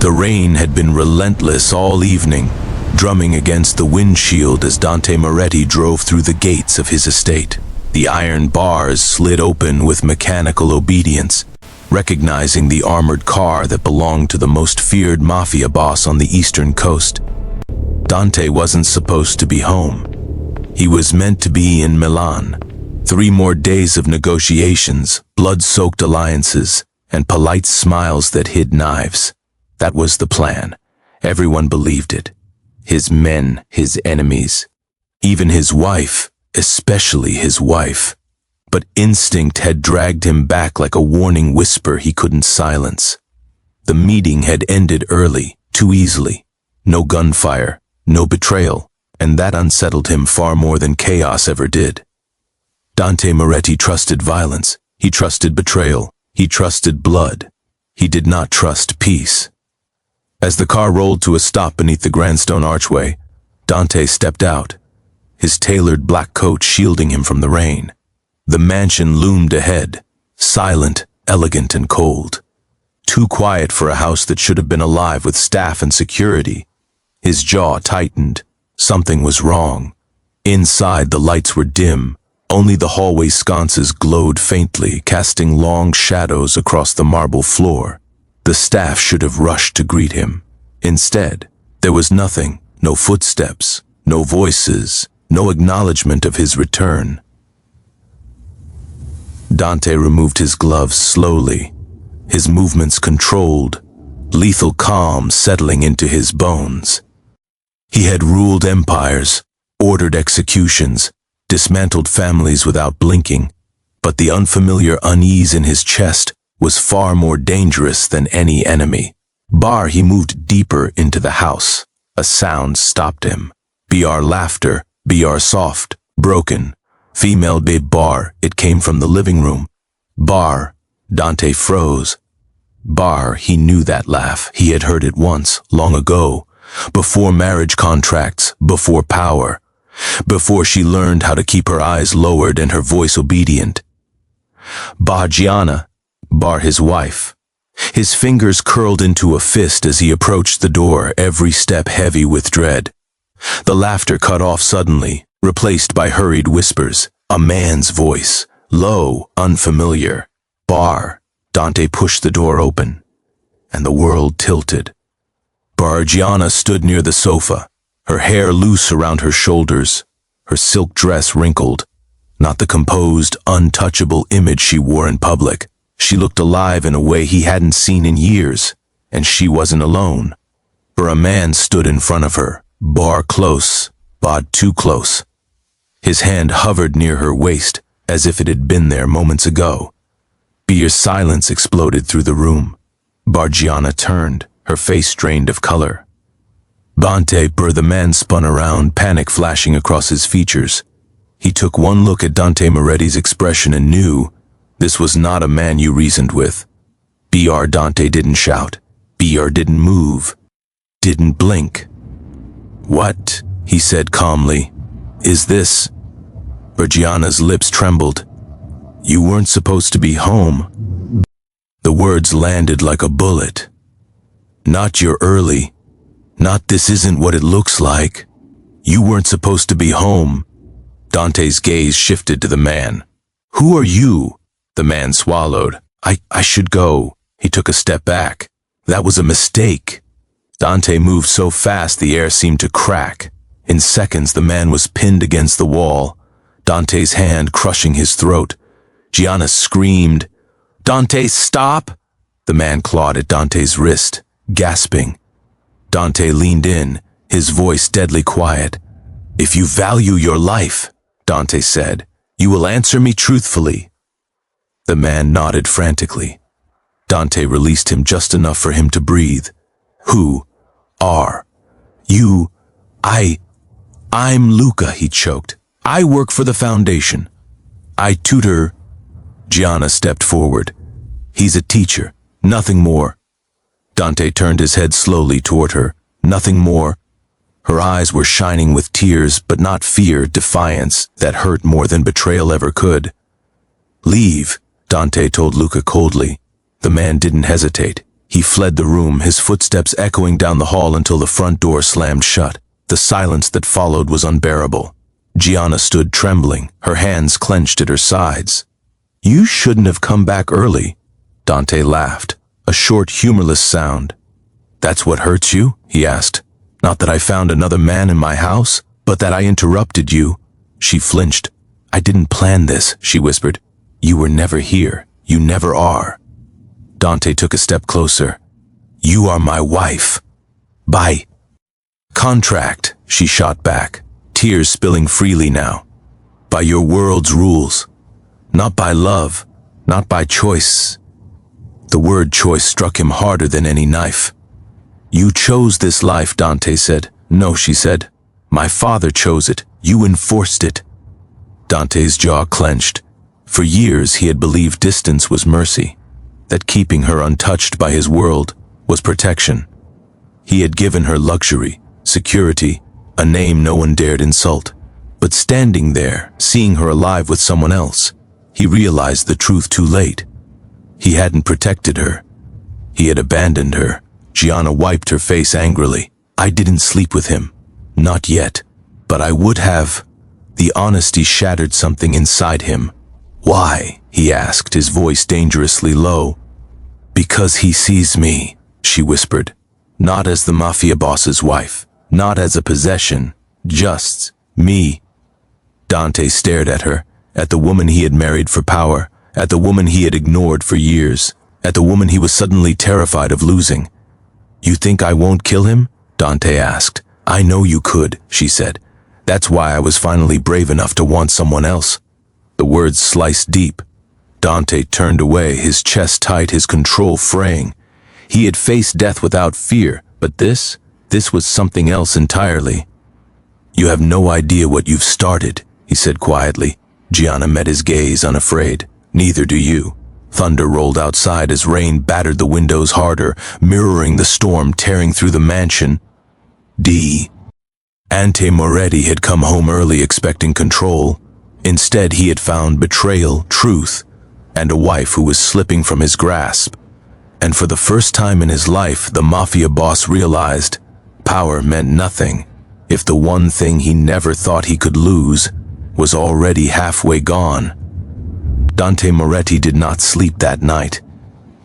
The rain had been relentless all evening, drumming against the windshield as Dante Moretti drove through the gates of his estate. The iron bars slid open with mechanical obedience, recognizing the armored car that belonged to the most feared Mafia boss on the eastern coast. Dante wasn't supposed to be home. He was meant to be in Milan. 3 more days of negotiations, blood-soaked alliances, and polite smiles that hid knives. That was the plan. Everyone believed it. His men, his enemies, even his wife, especially his wife. But instinct had dragged him back like a warning whisper he couldn't silence. The meeting had ended early, too easily. No gunfire, no betrayal, and that unsettled him far more than chaos ever did. Dante Moretti trusted violence. He trusted betrayal. He trusted blood. He did not trust peace. As the car rolled to a stop beneath the grandstone archway, Dante stepped out, his tailored black coat shielding him from the rain. The mansion loomed ahead, silent, elegant, and cold. Too quiet for a house that should have been alive with staff and security. His jaw tightened. Something was wrong. Inside, the lights were dim. Only the hallway sconces glowed faintly, casting long shadows across the marble floor. The staff should have rushed to greet him. Instead, there was nothing, no footsteps, no voices, no acknowledgement of his return. Dante removed his gloves slowly, his movements controlled, lethal calm settling into his bones. He had ruled empires, ordered executions, dismantled families without blinking, but the unfamiliar unease in his chest was far more dangerous than any enemy. He moved deeper into the house. A sound stopped him. BR laughter, BR soft, broken. Female babe bar, it came from the living room. Bar, Dante froze. He knew that laugh. He had heard it once, long ago. Before marriage contracts, before power. Before she learned how to keep her eyes lowered and her voice obedient. Gianna, his wife. His fingers curled into a fist as he approached the door, every step heavy with dread. The laughter cut off suddenly, replaced by hurried whispers. A man's voice, low, unfamiliar. Dante pushed the door open, and the world tilted. Gianna stood near the sofa, her hair loose around her shoulders, her silk dress wrinkled. Not the composed, untouchable image she wore in public. She looked alive in a way he hadn't seen in years, and she wasn't alone. For a man stood in front of her, close, too close. His hand hovered near her waist, as if it had been there moments ago. Silence exploded through the room. Gianna turned, her face drained of color. The man spun around, panic flashing across his features. He took one look at Dante Moretti's expression and knew this was not a man you reasoned with. Dante didn't shout. Didn't move. Didn't blink. "What?" he said calmly. "Is this?" Gianna's lips trembled. "You weren't supposed to be home." The words landed like a bullet. "Not you're early. Not this isn't what it looks like. You weren't supposed to be home." Dante's gaze shifted to the man. "Who are you?" The man swallowed. I should go." He took a step back. "That was a mistake." Dante moved so fast the air seemed to crack. In seconds the man was pinned against the wall, Dante's hand crushing his throat. Gianna screamed, "Dante, stop!" The man clawed at Dante's wrist, gasping. Dante leaned in, his voice deadly quiet. "If you value your life," Dante said, "you will answer me truthfully." The man nodded frantically. Dante released him just enough for him to breathe. "Who are you?" I'm Luca," he choked. "I work for the Foundation. I tutor." Gianna stepped forward. "He's a teacher, nothing more." Dante turned his head slowly toward her. Nothing more. Her eyes were shining with tears, but not fear, defiance, that hurt more than betrayal ever could. "Leave," Dante told Luca coldly. The man didn't hesitate. He fled the room, his footsteps echoing down the hall until the front door slammed shut. The silence that followed was unbearable. Gianna stood trembling, her hands clenched at her sides. "You shouldn't have come back early." Dante laughed, a short, humorless sound. "That's what hurts you?" he asked. "Not that I found another man in my house, but that I interrupted you." She flinched. "I didn't plan this," she whispered. "You were never here. You never are." Dante took a step closer. "You are my wife. By contract," she shot back, tears spilling freely now. "By your world's rules. Not by love, not by choice." The word choice struck him harder than any knife. "You chose this life," Dante said. "No," she said. "My father chose it. You enforced it." Dante's jaw clenched. For years he had believed distance was mercy, that keeping her untouched by his world was protection. He had given her luxury, security, a name no one dared insult. But standing there, seeing her alive with someone else, he realized the truth too late. He hadn't protected her. He had abandoned her. Gianna wiped her face angrily. "I didn't sleep with him. Not yet. But I would have." The honesty shattered something inside him. "Why?" he asked, his voice dangerously low. "Because he sees me," she whispered. "Not as the Mafia boss's wife. Not as a possession. Just me." Dante stared at her, at the woman he had married for power, at the woman he had ignored for years, at the woman he was suddenly terrified of losing. "You think I won't kill him?" Dante asked. "I know you could," she said. "That's why I was finally brave enough to want someone else." The words sliced deep. Dante turned away, his chest tight, his control fraying. He had faced death without fear, but this was something else entirely. "You have no idea what you've started," he said quietly. Gianna met his gaze, unafraid. "Neither do you." Thunder rolled outside as rain battered the windows harder, mirroring the storm tearing through the mansion. Ante Moretti had come home early expecting control. Instead, he had found betrayal, truth, and a wife who was slipping from his grasp. And for the first time in his life, the Mafia boss realized power meant nothing if the one thing he never thought he could lose was already halfway gone. Dante Moretti did not sleep that night.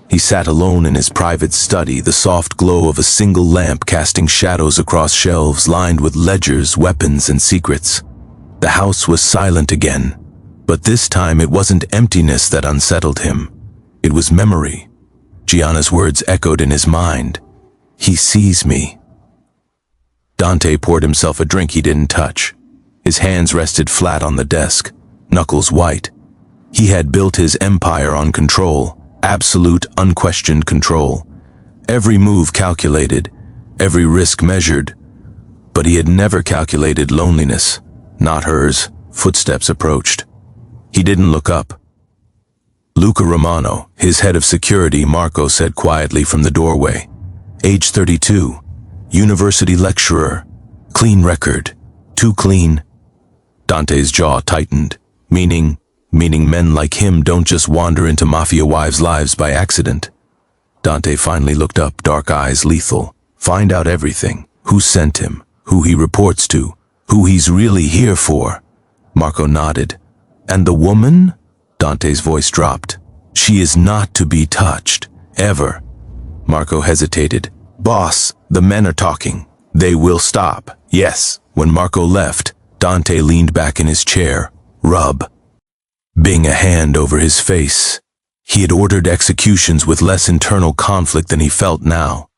He sat alone in his private study, the soft glow of a single lamp casting shadows across shelves lined with ledgers, weapons, and secrets. The house was silent again, but this time it wasn't emptiness that unsettled him. It was memory. Gianna's words echoed in his mind. "He sees me." Dante poured himself a drink he didn't touch. His hands rested flat on the desk, knuckles white. He had built his empire on control, absolute, unquestioned control. Every move calculated, every risk measured. But he had never calculated loneliness. Not hers. Footsteps approached. He didn't look up. Luca Romano, his head of security, Marco said quietly from the doorway. Age 32, university lecturer, clean record, too clean. Dante's jaw tightened, meaning men like him don't just wander into Mafia wives' lives by accident. Dante finally looked up, dark eyes lethal. Find out everything. Who sent him, who he reports to, who he's really here for. Marco nodded. "And the woman?" Dante's voice dropped. "She is not to be touched, ever." Marco hesitated. "Boss, the men are talking. They will stop." "Yes." When Marco left, Dante leaned back in his chair, rubbing a hand over his face. He had ordered executions with less internal conflict than he felt now.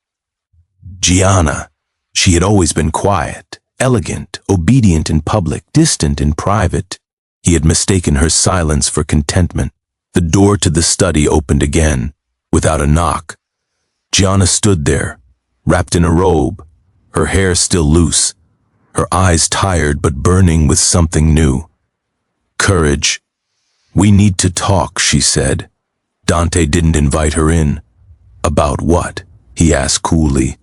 Gianna, she had always been quiet, elegant, obedient in public, distant in private. He had mistaken her silence for contentment. The door to the study opened again, without a knock. Gianna stood there, wrapped in a robe, her hair still loose, her eyes tired but burning with something new. Courage. "We need to talk," she said. Dante didn't invite her in. "About what?" he asked coolly.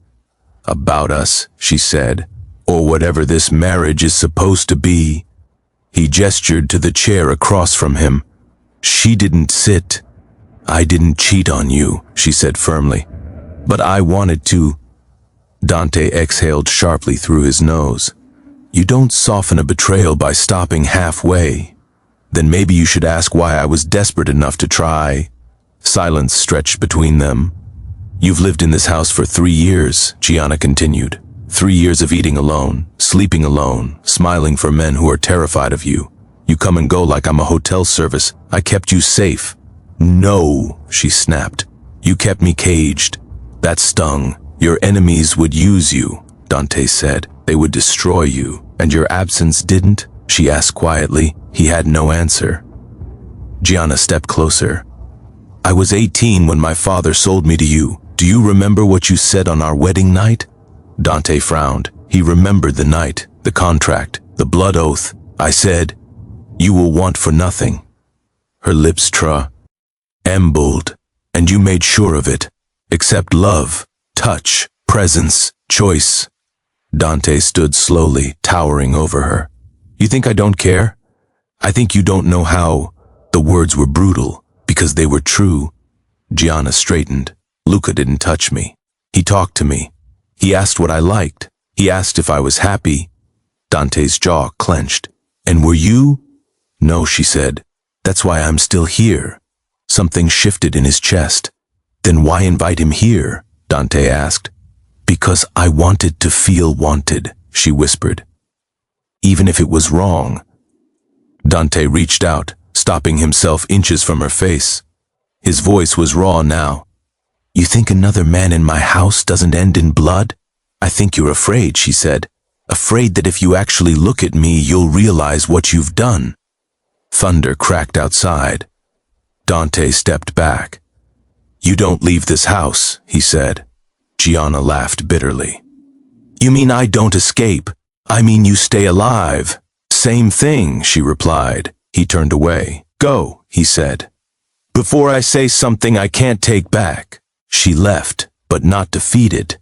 "About us," she said, "or whatever this marriage is supposed to be." He gestured to the chair across from him. "She didn't sit." "I didn't cheat on you," she said firmly. But I wanted to. Dante exhaled sharply through his nose. You don't soften a betrayal by stopping halfway. Then maybe you should ask why I was desperate enough to try. Silence stretched between them. You've lived in this house for 3 years, Gianna continued. 3 years of eating alone, sleeping alone, smiling for men who are terrified of you. You come and go like I'm a hotel service. I kept you safe. No, she snapped. You kept me caged. That stung. Your enemies would use you, Dante said. They would destroy you. And your absence didn't? She asked quietly. He had no answer. Gianna stepped closer. I was 18 when my father sold me to you. Do you remember what you said on our wedding night? Dante frowned. He remembered the night, the contract, the blood oath. I said, you will want for nothing. Her lips trembled, and you made sure of it. Except love, touch, presence, choice. Dante stood slowly, towering over her. You think I don't care? I think you don't know how. The words were brutal, because they were true. Gianna straightened. Luca didn't touch me. He talked to me. He asked what I liked. He asked if I was happy. Dante's jaw clenched. And were you? No, she said. That's why I'm still here. Something shifted in his chest. Then why invite him here? Dante asked. Because I wanted to feel wanted, she whispered. Even if it was wrong. Dante reached out, stopping himself inches from her face. His voice was raw now. You think another man in my house doesn't end in blood? I think you're afraid, she said. Afraid that if you actually look at me, you'll realize what you've done. Thunder cracked outside. Dante stepped back. You don't leave this house, he said. Gianna laughed bitterly. You mean I don't escape? I mean you stay alive. Same thing, she replied. He turned away. Go, he said. Before I say something I can't take back. She left, but not defeated.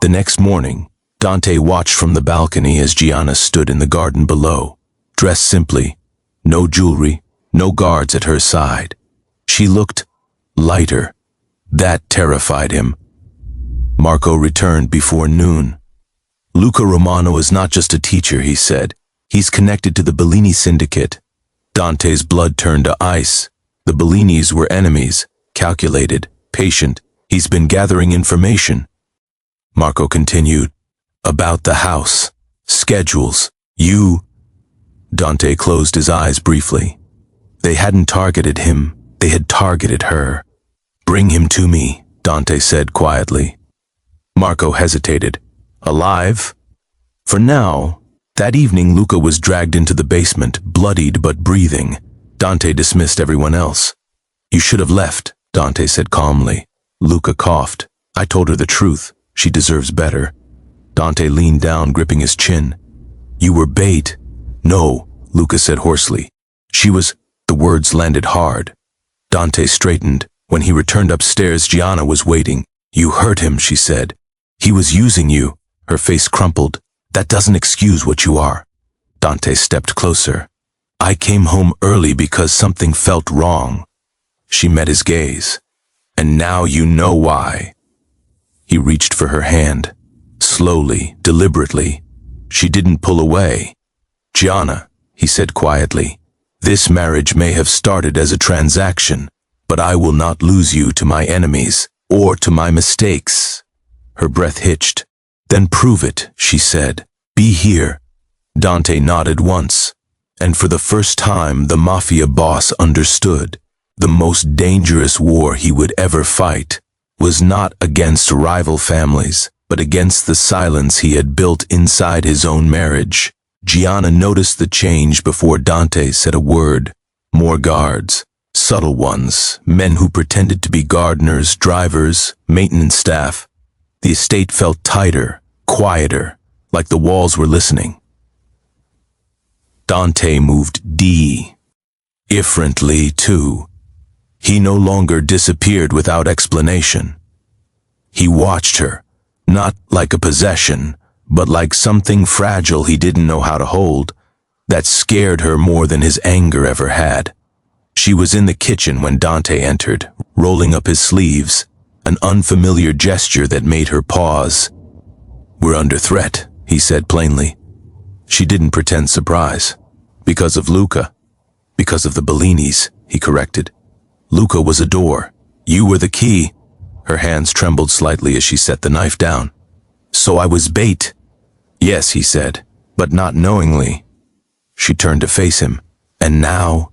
The next morning, Dante watched from the balcony as Gianna stood in the garden below, dressed simply, no jewelry, no guards at her side. She looked lighter. That terrified him. Marco returned before noon. Luca Romano is not just a teacher, he said. He's connected to the Bellini syndicate. Dante's blood turned to ice. The Bellinis were enemies, calculated, patient. He's been gathering information. Marco continued. About the house. Schedules. You. Dante closed his eyes briefly. They hadn't targeted him. They had targeted her. Bring him to me, Dante said quietly. Marco hesitated. Alive? For now. That evening Luca was dragged into the basement, bloodied but breathing. Dante dismissed everyone else. You should have left, Dante said calmly. Luca coughed. I told her the truth. She deserves better. Dante leaned down, gripping his chin. You were bait. No, Luca said hoarsely. She was... The words landed hard. Dante straightened. When he returned upstairs, Gianna was waiting. You hurt him, she said. He was using you. Her face crumpled. That doesn't excuse what you are. Dante stepped closer. I came home early because something felt wrong. She met his gaze. And now you know why. He reached for her hand. Slowly, deliberately. She didn't pull away. Gianna, he said quietly, this marriage may have started as a transaction, but I will not lose you to my enemies or to my mistakes. Her breath hitched. Then prove it, she said. Be here. Dante nodded once, and for the first time the Mafia boss understood. The most dangerous war he would ever fight was not against rival families, but against the silence he had built inside his own marriage. Gianna noticed the change before Dante said a word. More guards, subtle ones, men who pretended to be gardeners, drivers, maintenance staff. The estate felt tighter, quieter, like the walls were listening. Dante moved differently too. He no longer disappeared without explanation. He watched her, not like a possession, but like something fragile he didn't know how to hold, that scared her more than his anger ever had. She was in the kitchen when Dante entered, rolling up his sleeves. an unfamiliar gesture that made her pause. "We're under threat," he said plainly. She didn't pretend surprise. "Because of Luca. Because of the Bellinis," he corrected. "Luca was a door. You were the key." Her hands trembled slightly as she set the knife down. "So I was bait." "Yes," he said, "but not knowingly." She turned to face him. "And now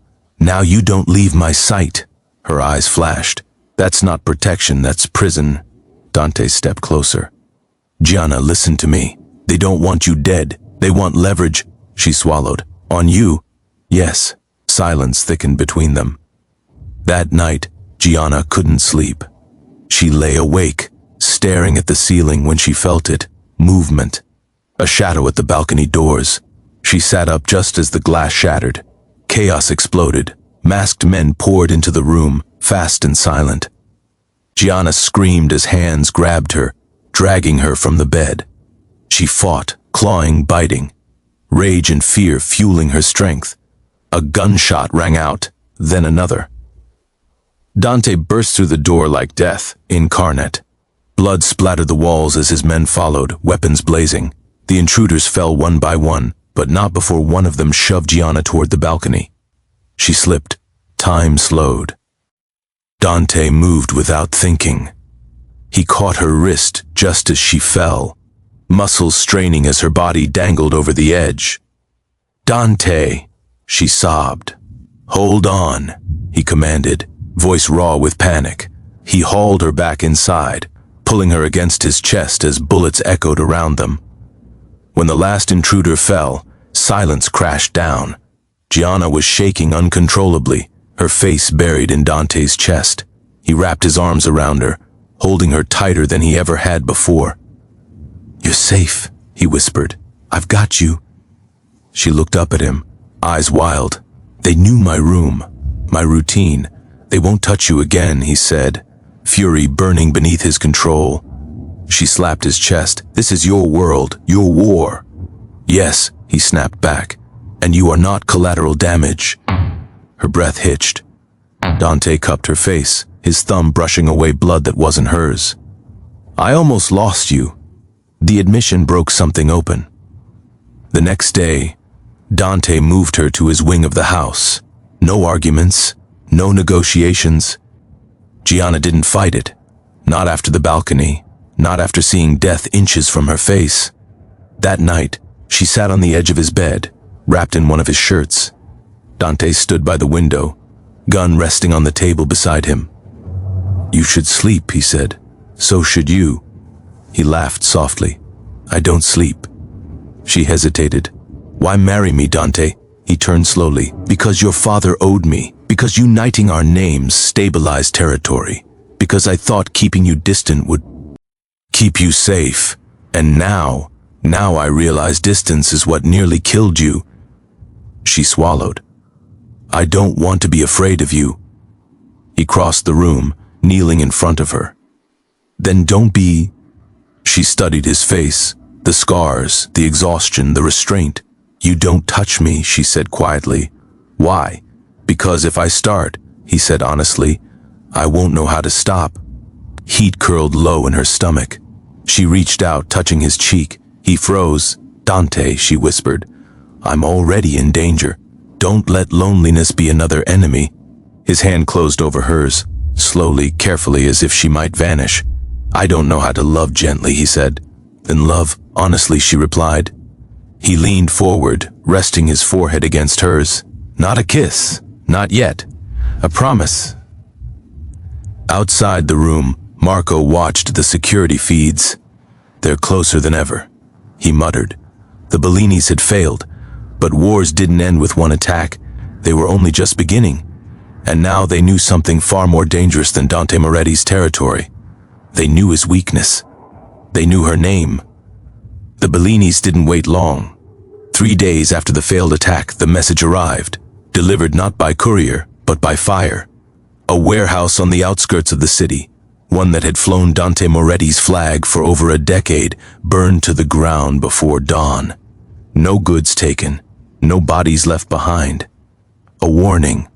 you don't leave my sight." Her eyes flashed. "That's not protection, that's prison." Dante stepped closer. "Gianna, listen to me. They don't want you dead. They want leverage." She swallowed. "On you?" "Yes." Silence thickened between them. That night, Gianna couldn't sleep. She lay awake, staring at the ceiling when she felt it. Movement. A shadow at the balcony doors. She sat up just as the glass shattered. Chaos exploded. Masked men poured into the room, fast and silent. Gianna screamed as hands grabbed her, dragging her from the bed. She fought, clawing, biting. Rage and fear fueling her strength. A gunshot rang out, then another. Dante burst through the door like death, incarnate. Blood splattered the walls as his men followed, weapons blazing. The intruders fell one by one, but not before one of them shoved Gianna toward the balcony. She slipped. Time slowed. Dante moved without thinking. He caught her wrist just as she fell, muscles straining as her body dangled over the edge. "Dante," she sobbed. "Hold on," he commanded, voice raw with panic. He hauled her back inside, pulling her against his chest as bullets echoed around them. When the last intruder fell, silence crashed down. Gianna was shaking uncontrollably, her face buried in Dante's chest. He wrapped his arms around her, holding her tighter than he ever had before. "You're safe," he whispered. "I've got you." She looked up at him, eyes wild. "They knew my room, my routine. They won't touch you again," he said, fury burning beneath his control. She slapped his chest. "This is your world, your war." "Yes," he snapped back, "and you are not collateral damage." Her breath hitched. Dante cupped her face, his thumb brushing away blood that wasn't hers. "I almost lost you." The admission broke something open. The next day, Dante moved her to his wing of the house. No arguments, no negotiations. Gianna didn't fight it. Not after the balcony, not after seeing death inches from her face. That night, she sat on the edge of his bed, wrapped in one of his shirts. Dante stood by the window, gun resting on the table beside him. "You should sleep," he said. "So should you." He laughed softly. "I don't sleep." She hesitated. "Why marry me, Dante?" He turned slowly. "Because your father owed me. Because uniting our names stabilized territory. Because I thought keeping you distant would keep you safe. And now I realize distance is what nearly killed you." She swallowed. "I don't want to be afraid of you." He crossed the room, kneeling in front of her. "Then don't be." She studied his face, the scars, the exhaustion, the restraint. "You don't touch me," she said quietly. "Why?" "Because if I start," he said honestly, "I won't know how to stop." Heat curled low in her stomach. She reached out, touching his cheek. He froze. "Dante," she whispered, "I'm already in danger. Don't let loneliness be another enemy." His hand closed over hers, slowly, carefully, as if she might vanish. "I don't know how to love gently," he said. "Then love honestly," she replied. He leaned forward, resting his forehead against hers. "Not a kiss. Not yet. A promise." Outside the room, Marco watched the security feeds. "They're closer than ever," he muttered. The Bellinis had failed, but wars didn't end with one attack. They were only just beginning. And now they knew something far more dangerous than Dante Moretti's territory. They knew his weakness. They knew her name. The Bellinis didn't wait long. 3 days after the failed attack, the message arrived, delivered not by courier, but by fire. A warehouse on the outskirts of the city, one that had flown Dante Moretti's flag for over a decade, burned to the ground before dawn. No goods taken, no bodies left behind. A warning.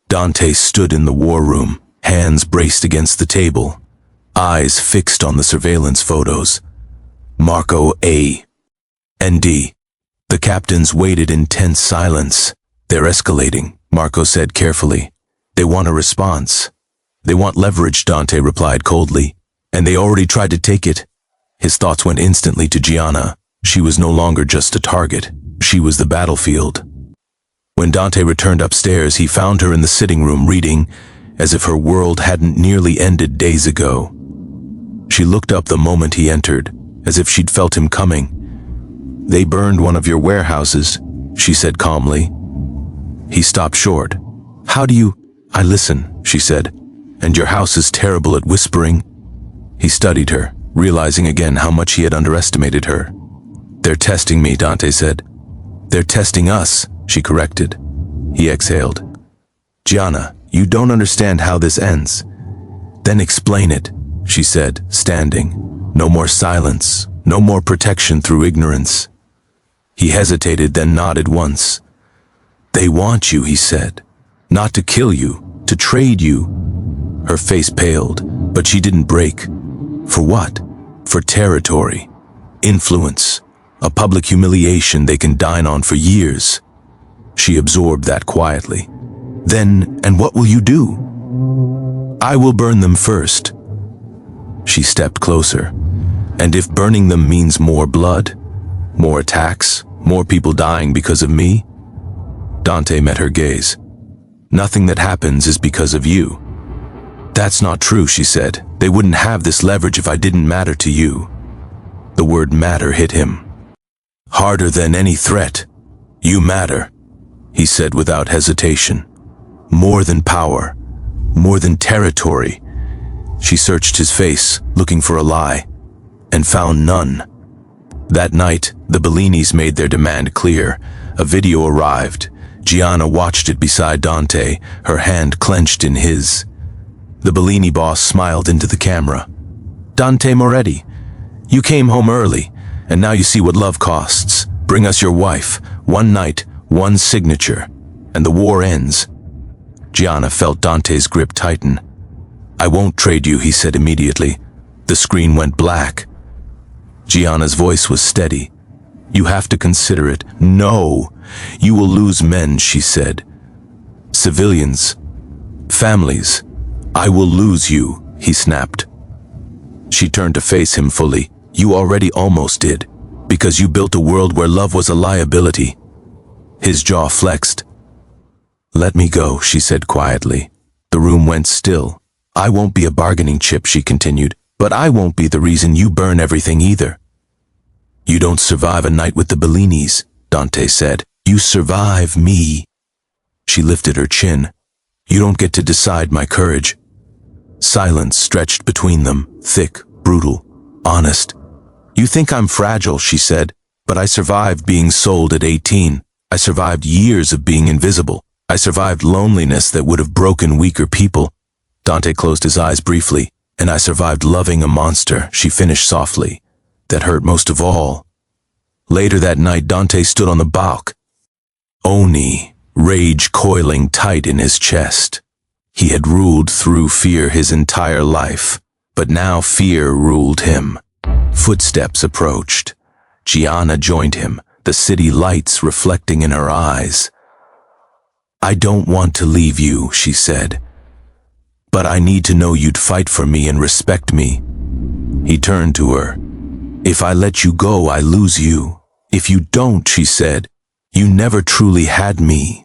Dante stood in the war room, hands braced against the table, eyes fixed on the surveillance photos. Marco A. and D. The captains waited in tense silence. They're escalating, Marco said carefully. They want a response. They want leverage, Dante replied coldly. And they already tried to take it. His thoughts went instantly to Gianna. She was no longer just a target. She was the battlefield. When Dante returned upstairs, he found her in the sitting room reading, as if her world hadn't nearly ended days ago. She looked up the moment he entered, as if she'd felt him coming. "They burned one of your warehouses," she said calmly. He stopped short. "How do you—" "I listen," she said. "And your house is terrible at whispering." He studied her, realizing again how much he had underestimated her. "They're testing me," Dante said. "They're testing us," she corrected. He exhaled. "Gianna, you don't understand how this ends." "Then explain it," she said, standing. "No more silence, no more protection through ignorance." He hesitated, then nodded once. "They want you," he said. "Not to kill you, to trade you." Her face paled, but she didn't break. For what? For territory, influence, a public humiliation they can dine on for years. She absorbed that quietly. "Then, and what will you do?" "I will burn them first." She stepped closer. "And if burning them means more blood, more attacks, more people dying because of me?" Dante met her gaze. "Nothing that happens is because of you." "That's not true," she said. "They wouldn't have this leverage if I didn't matter to you." The word matter hit him. "Harder than any threat. You matter," he said without hesitation. "More than power, more than territory." She searched his face, looking for a lie, and found none. That night, the Bellinis made their demand clear. A video arrived. Gianna watched it beside Dante, her hand clenched in his. The Bellini boss smiled into the camera. "Dante Moretti, you came home early, and now you see what love costs. Bring us your wife, one night, one signature, and the war ends." Gianna felt Dante's grip tighten. "I won't trade you," he said immediately. The screen went black. Gianna's voice was steady. "You have to consider it." "No, you will lose men," she said. "Civilians, families. I will lose you," he snapped. She turned to face him fully. "You already almost did, because you built a world where love was a liability." His jaw flexed. "Let me go," she said quietly. The room went still. "I won't be a bargaining chip," she continued, "but I won't be the reason you burn everything either." "You don't survive a night with the Bellinis," Dante said. "You survive me." She lifted her chin. "You don't get to decide my courage." Silence stretched between them, thick, brutal, honest. "You think I'm fragile," she said, "but I survived being sold at 18. I survived years of being invisible. I survived loneliness that would have broken weaker people." Dante closed his eyes briefly. "And I survived loving a monster," she finished softly. "That hurt most of all." Later that night, Dante stood on the balcony. Oni, rage coiling tight in his chest. He had ruled through fear his entire life, but now fear ruled him. Footsteps approached. Gianna joined him, the city lights reflecting in her eyes. "I don't want to leave you," she said, "but I need to know you'd fight for me and respect me." He turned to her. "If I let you go, I lose you. If you don't," she said, "you never truly had me."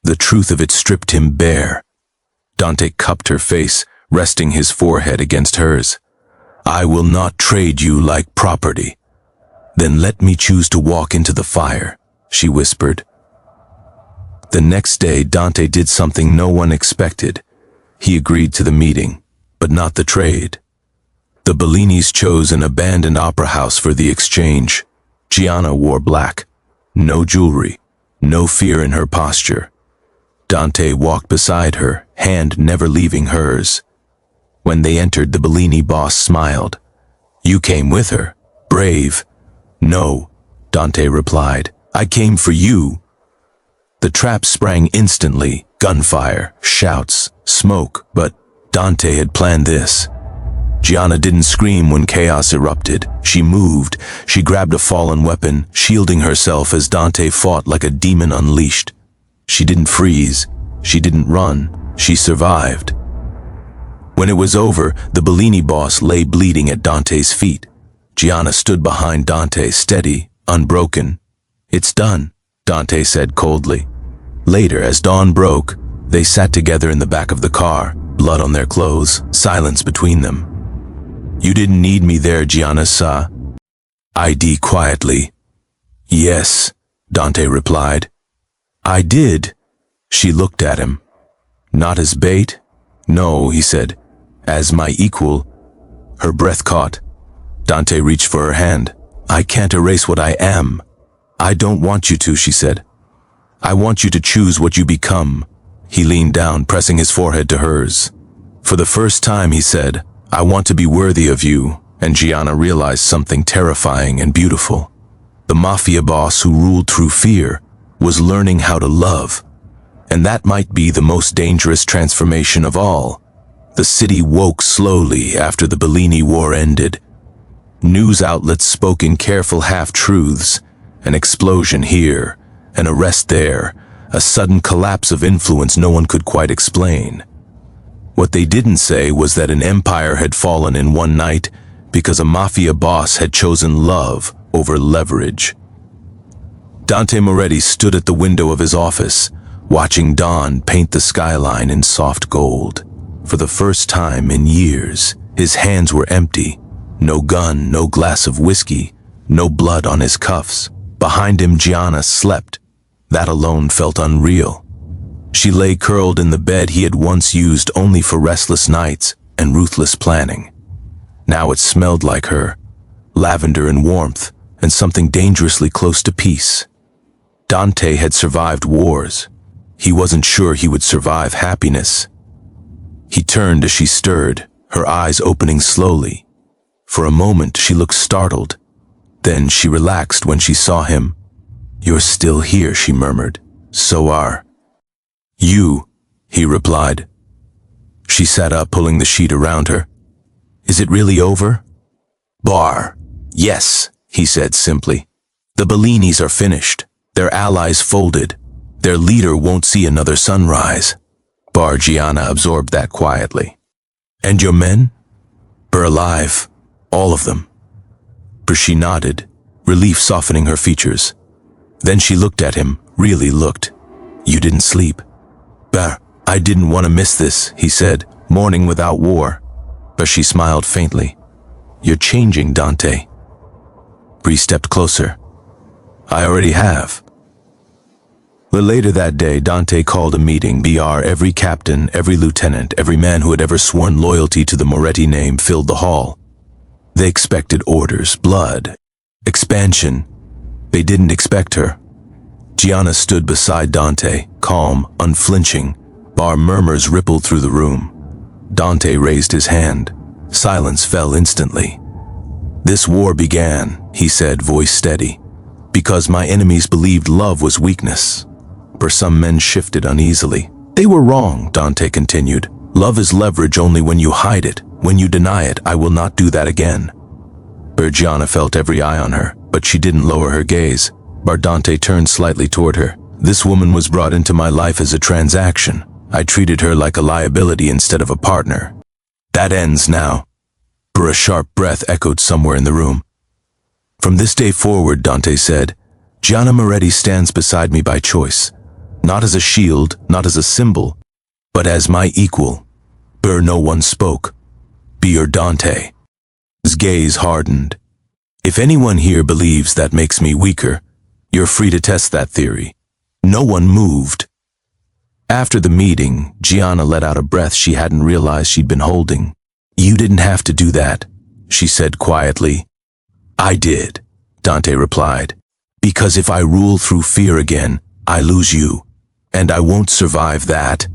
The truth of it stripped him bare. Dante cupped her face, resting his forehead against hers. "I will not trade you like property." "Then let me choose to walk into the fire," she whispered. The next day, Dante did something no one expected. He agreed to the meeting, but not the trade. The Bellinis chose an abandoned opera house for the exchange. Gianna wore black. No jewelry, no fear in her posture. Dante walked beside her, hand never leaving hers. When they entered, the Bellini boss smiled. "You came with her. Brave." "No," Dante replied. "I came for you." The trap sprang instantly. Gunfire, shouts, smoke, but Dante had planned this. Gianna didn't scream when chaos erupted. She moved. She grabbed a fallen weapon, shielding herself as Dante fought like a demon unleashed. She didn't freeze. She didn't run. She survived. When it was over, the Bellini boss lay bleeding at Dante's feet. Gianna stood behind Dante, steady, unbroken. "It's done," Dante said coldly. Later, as dawn broke, they sat together in the back of the car, blood on their clothes, silence between them. "You didn't need me there, Gianna sa." ID quietly. "Yes," Dante replied. "I did." She looked at him. "Not as bait?" "No," he said. "As my equal." Her breath caught. Dante reached for her hand. "I can't erase what I am." "I don't want you to," she said. "I want you to choose what you become." He leaned down, pressing his forehead to hers. "For the first time," he said, "I want to be worthy of you." And Gianna realized something terrifying and beautiful. The Mafia boss who ruled through fear was learning how to love. And that might be the most dangerous transformation of all. The city woke slowly after the Bellini War ended. News outlets spoke in careful half-truths. An explosion here, an arrest there, a sudden collapse of influence no one could quite explain. What they didn't say was that an empire had fallen in one night because a Mafia boss had chosen love over leverage. Dante Moretti stood at the window of his office, watching dawn paint the skyline in soft gold. For the first time in years, his hands were empty. No gun, no glass of whiskey, no blood on his cuffs. Behind him, Gianna slept. That alone felt unreal. She lay curled in the bed he had once used only for restless nights and ruthless planning. Now it smelled like her, lavender and warmth, and something dangerously close to peace. Dante had survived wars. He wasn't sure he would survive happiness. He turned as she stirred, her eyes opening slowly. For a moment she looked startled. Then she relaxed when she saw him. "You're still here," she murmured. "So are you," he replied. She sat up, pulling the sheet around her. "Is it really over?" "Bar. Yes," he said simply. "The Bellinis are finished. Their allies folded. Their leader won't see another sunrise." Bar. Gianna absorbed that quietly. "And your men?" "Are alive. All of them." She nodded, relief softening her features. Then she looked at him, really looked. "You didn't sleep?" I didn't want to miss this," he said, "morning without war." But she smiled faintly. "You're changing, Dante." Bree stepped closer. "I already have." Later that day, Dante called a meeting. Every captain, every lieutenant, every man who had ever sworn loyalty to the Moretti name filled the hall. They expected orders, blood, expansion. They didn't expect her. Gianna stood beside Dante, calm, unflinching. Bar murmurs rippled through the room. Dante raised his hand. Silence fell instantly. "This war began," he said, voice steady, "because my enemies believed love was weakness." For some men shifted uneasily. "They were wrong," Dante continued. "Love is leverage only when you hide it. When you deny it, I will not do that again." Gianna felt every eye on her, but she didn't lower her gaze. Dante turned slightly toward her. "This woman was brought into my life as a transaction. I treated her like a liability instead of a partner. That ends now." A sharp breath echoed somewhere in the room. "From this day forward," Dante said, "Gianna Moretti stands beside me by choice. Not as a shield, not as a symbol, but as my equal." No one spoke. "Be Dante." His gaze hardened. "If anyone here believes that makes me weaker, you're free to test that theory." No one moved. After the meeting, Gianna let out a breath she hadn't realized she'd been holding. "You didn't have to do that," she said quietly. "I did," Dante replied. "Because if I rule through fear again, I lose you. And I won't survive that."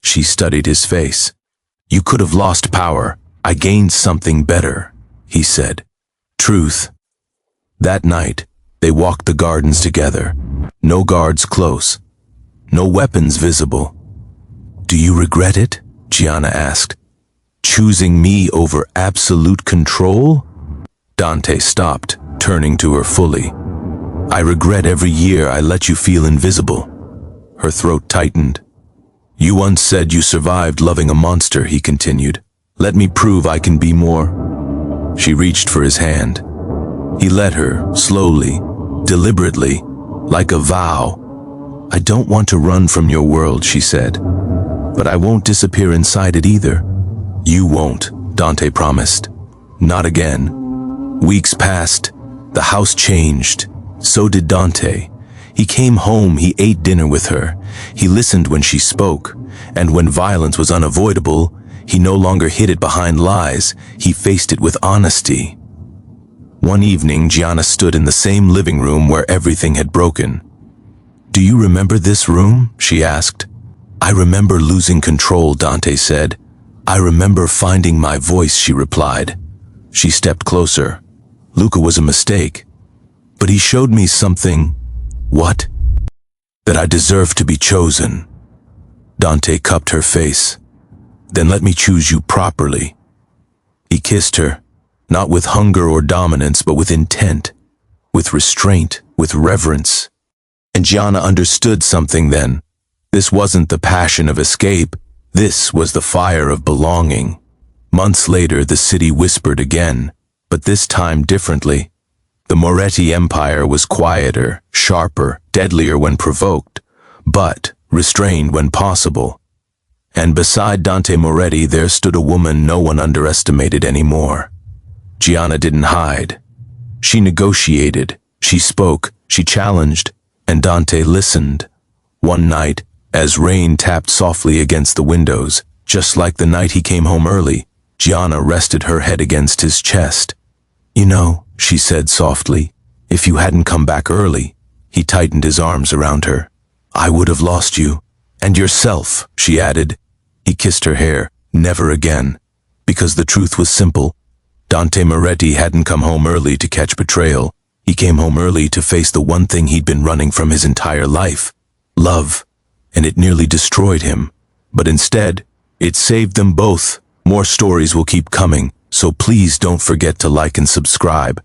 She studied his face. "You could have lost power. I gained something better," he said. "Truth." That night, they walked the gardens together. No guards close. No weapons visible. "Do you regret it?" Gianna asked. Choosing me over absolute control? Dante stopped, turning to her fully. I regret every year I let you feel invisible. Her throat tightened. You once said you survived loving a monster, he continued. Let me prove I can be more. She reached for his hand. He let her, slowly, deliberately, like a vow. I don't want to run from your world, she said. But I won't disappear inside it either. You won't, Dante promised. Not again. Weeks passed. The house changed. So did Dante. He came home, he ate dinner with her. He listened when she spoke. And when violence was unavoidable, he no longer hid it behind lies. He faced it with honesty. One evening, Gianna stood in the same living room where everything had broken. Do you remember this room? She asked. I remember losing control, Dante said. I remember finding my voice, she replied. She stepped closer. Luca was a mistake. But he showed me something. What? That I deserve to be chosen. Dante cupped her face. Then let me choose you properly. He kissed her, not with hunger or dominance, but with intent, with restraint, with reverence. And Gianna understood something then. This wasn't the passion of escape. This was the fire of belonging. Months later, the city whispered again, but this time differently. The Moretti Empire was quieter, sharper, deadlier when provoked, but restrained when possible. And beside Dante Moretti, there stood a woman no one underestimated anymore. Gianna didn't hide. She negotiated, she spoke, she challenged, and Dante listened. One night, as rain tapped softly against the windows, just like the night he came home early, Gianna rested her head against his chest. You know, she said softly, if you hadn't come back early, he tightened his arms around her. I would have lost you. And yourself, she added. He kissed her hair, never again. Because the truth was simple. Dante Moretti hadn't come home early to catch betrayal. He came home early to face the one thing he'd been running from his entire life. Love. And it nearly destroyed him. But instead, it saved them both. More stories will keep coming, so please don't forget to like and subscribe.